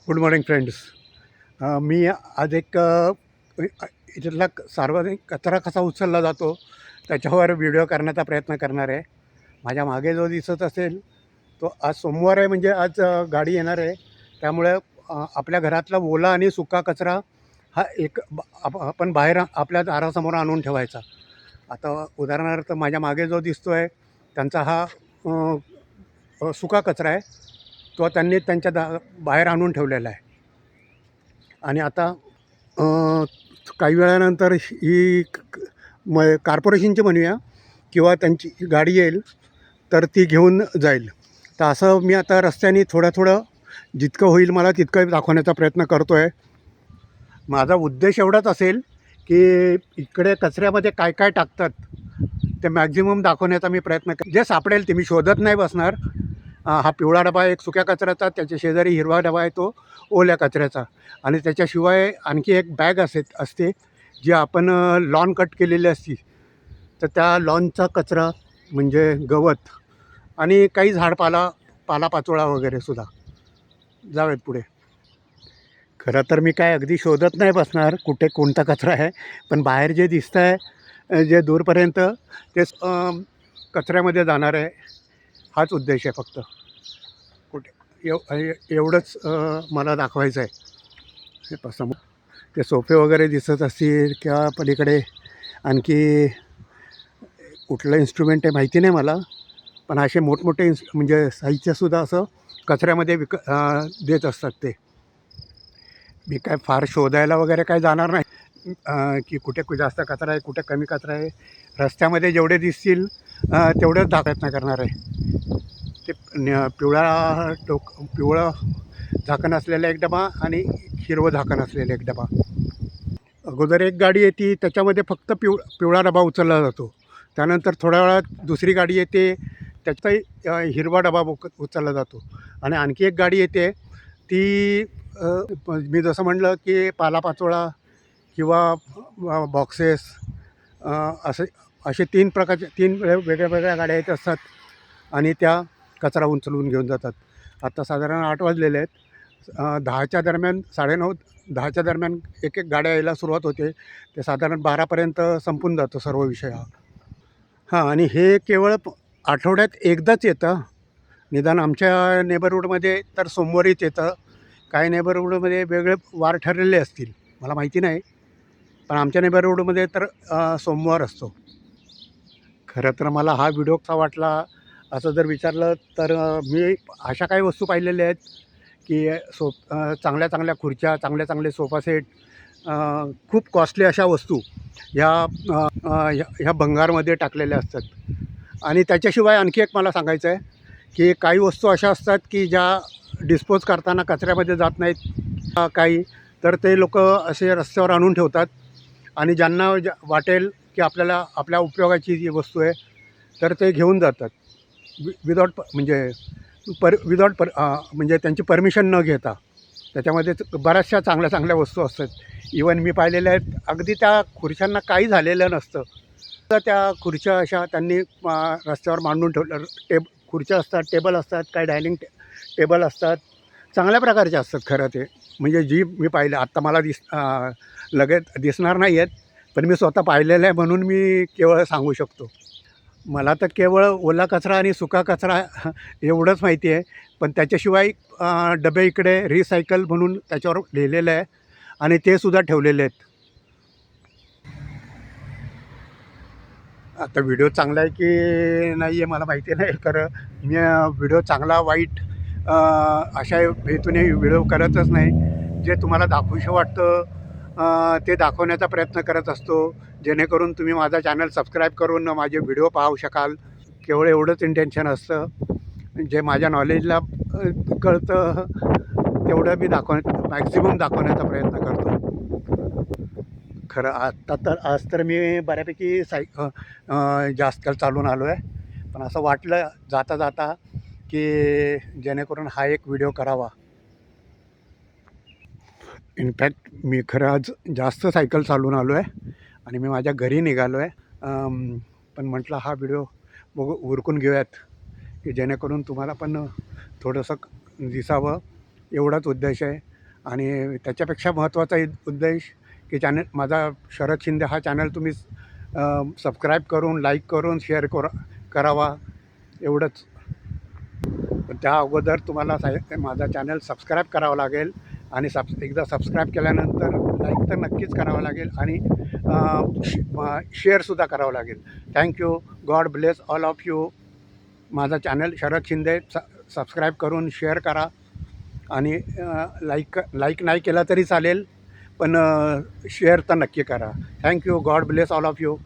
Good morning friends. मी आज एक इथला सार्वजनिक कचरा कसा उचलला जातो त्याच्यावर व्हिडिओ करण्याचा प्रयत्न करणार आहे. माझ्या मागे जो दिसत असेल तो आज सोमवार आहे, म्हणजे आज गाडी येणार आहे. त्यामुळे आपल्या घरातला ओला आणि सुका कचरा हा आपण बाहेर आपल्या दारासमोर आणून ठेवायचा. आता उदाहरणार्थ माझ्या मागे जो दिसतो आहे त्यांचा हा सुका कचरा आहे. तो त्यांनी त्यांच्या बाहेर आणून ठेवलेला आहे. आणि आता काही वेळानंतर ही कॉर्पोरेशनची म्हणूया किंवा त्यांची गाडी येईल तर ती घेऊन जाईल. तर असं मी आता रस्त्याने थोडं जितकं होईल मला तितकं दाखवण्याचा प्रयत्न करतो आहे. माझा उद्देश एवढाच असेल की इकडे कचऱ्यामध्ये काय काय टाकतात ते मॅक्झिमम दाखवण्याचा मी प्रयत्न जे सापडेल ते मी शोधत नाही बसणार. हा पिवळा डबा एक सुक्या कचऱ्याचा, त्याच्या शेजारी हिरवा डबा आहे तो ओल्या कचऱ्याचा, आणि त्याच्याशिवाय आणखी एक बॅग असते जी आपण लॉन कट केलेली असते. तर त्या लॉनचा कचरा म्हणजे गवत आणि काही पालापाचोळा वगैरे सुद्धा. जाऊयात पुढे. खरं तर मी काय अगदी शोधत नाही बसणार कुठे कोणता कचरा आहे, पण बाहेर जे दिसतं आहे जे दूरपर्यंत ते कचऱ्यामध्ये जाणार आहे, हाच उद्देश आहे फक्त. एवढंच मला दाखवायचं आहे. हे समोर ते सोफे वगैरे दिसत असतील किंवा पलीकडे आणखी कुठलं इन्स्ट्रुमेंट आहे माहिती नाही मला, पण असे मोठमोठे म्हणजे साहित्यसुद्धा असं कचऱ्यामध्ये देत असतात ते. मी काय फार शोधायला वगैरे काय जाणार नाही की कुठे जास्त कचरा आहे कुठे कमी कचरा आहे. रस्त्यामध्ये जेवढे दिसतील तेवढंच प्रयत्न करणार आहे. ते पिवळं झाकण असलेला एक डबा आणि हिरवं झाकण असलेला एक डबा. अगोदर एक गाडी येते त्याच्यामध्ये फक्त पिवळा डबा उचलला जातो. त्यानंतर थोड्या वेळात दुसरी गाडी येते त्याचाही हिरवा डबा उचलला जातो. आणि आणखी एक गाडी येते ती मी जसं म्हटलं की पालापाचोळा किंवा बॉक्सेस असे तीन वेगळ्या गाड्या येत असतात आणि त्या कचरा उचलून घेऊन जातात. आत्ता साधारण 8 वाजलेले आहेत. 10च्या दरम्यान 9:30-10च्या दरम्यान एक गाड्या यायला सुरुवात होते. ते साधारण 12पर्यंत संपून जातो सर्व विषय हा. आणि हे केवळ आठवड्यात एकदाच येतं. निदान आमच्या नेबरहूडमध्ये तर सोमवारीच येतं. काही नेबरहूडमध्ये वेगळे वार ठरलेले असतील, मला माहिती नाही, पण आमच्या नेबरहूडमध्ये तर सोमवार असतो. खरं तर मला हा व्हिडिओ कसा वाटला असं जर विचारलं तर मी अशा काही वस्तू पाहिलेल्या आहेत की चांगल्या खुर्च्या, चांगले सोफा सेट, खूप कॉस्टली अशा वस्तू ह्या भंगारमध्ये टाकलेल्या असतात. आणि त्याच्याशिवाय आणखी एक मला सांगायचं आहे की काही वस्तू अशा असतात की ज्या डिस्पोज करताना कचऱ्यामध्ये जात नाहीत. काही तर ते लोक असे रस्त्यावर आणून ठेवतात आणि ज्यांना वाटेल की आपल्याला आपल्या उपयोगाची जी वस्तू आहे तर ते घेऊन जातात विदाऊट म्हणजे त्यांची परमिशन न घेता. त्याच्यामध्ये बऱ्याचशा चांगल्या वस्तू असतात. इवन मी पाहिलेल्या आहेत, अगदी त्या खुर्च्यांना काही झालेलं नसतं तर त्या खुर्च्या अशा त्यांनी रस्त्यावर मांडून ठेवल्या. खुर्च्या असतात, टेबल असतात, काही डायनिंग टेबल असतात, चांगल्या प्रकारचे असतात. खरं ते म्हणजे जी मी पाहिलं आत्ता मला लगेच दिसणार नाही आहेत, पण मी स्वतः पाहिलेलं आहे म्हणून मी केवळ सांगू शकतो. मला तर केवळ ओला कचरा आणि सुका कचरा एवढंच माहिती आहे, पण त्याच्याशिवाय डबे इकडे रिसायकल म्हणून त्याच्यावर लिहिलेलं आहे आणि ते सुद्धा ठेवलेले आहेत. आता व्हिडिओ चांगला आहे की नाही आहे मला माहिती नाही, कारण मी व्हिडिओ चांगला वाईट अशा हेतूने व्हिडिओ करतच नाही. जे तुम्हाला दाखवूशी वाटतं ते दाखवण्याचा प्रयत्न करत असतो, जेणेकरून तुम्ही माझा चॅनल सबस्क्राईब करून माझे व्हिडिओ पाहू शकाल. केवळ एवढंच इंटेन्शन असतं. जे माझ्या नॉलेजला कळतं तेवढं मी मॅक्झिमम दाखवण्याचा प्रयत्न करतो. खरं आज तर मी बऱ्यापैकी जास्त चालून आलो आहे, पण असं वाटलं जाता जाता की जेणेकरून हा एक व्हिडिओ करावा. इनफॅक्ट मी खरं आज जास्त सायकल चालून आलो आहे आणि मी माझ्या घरी निघालो आहे. पण म्हटलं हा व्हिडिओ उरकून घेऊयात की जेणेकरून तुम्हाला पण थोडंसं दिसावं, एवढाच उद्देश आहे. आणि त्याच्यापेक्षा महत्त्वाचा उद्देश की माझा शरद शिंदे हा चॅनल तुम्ही सबस्क्राईब करून, लाईक करून, शेअर करावा एवढंच. पण त्या अगोदर तुम्हाला माझा चॅनल सबस्क्राईब करावा लागेल आणि एकदा सबस्क्राईब केल्यानंतर लाईक तर नक्कीच करावं लागेल आणि शेअरसुद्धा करावं लागेल. Thank you. God bless all of you. माझा चॅनल शरद शिंदे सबस्क्राईब करून शेअर करा आणि लाईक नाही केला तरी चालेल, पण शेअर तर नक्की करा. Thank you. God bless all of you.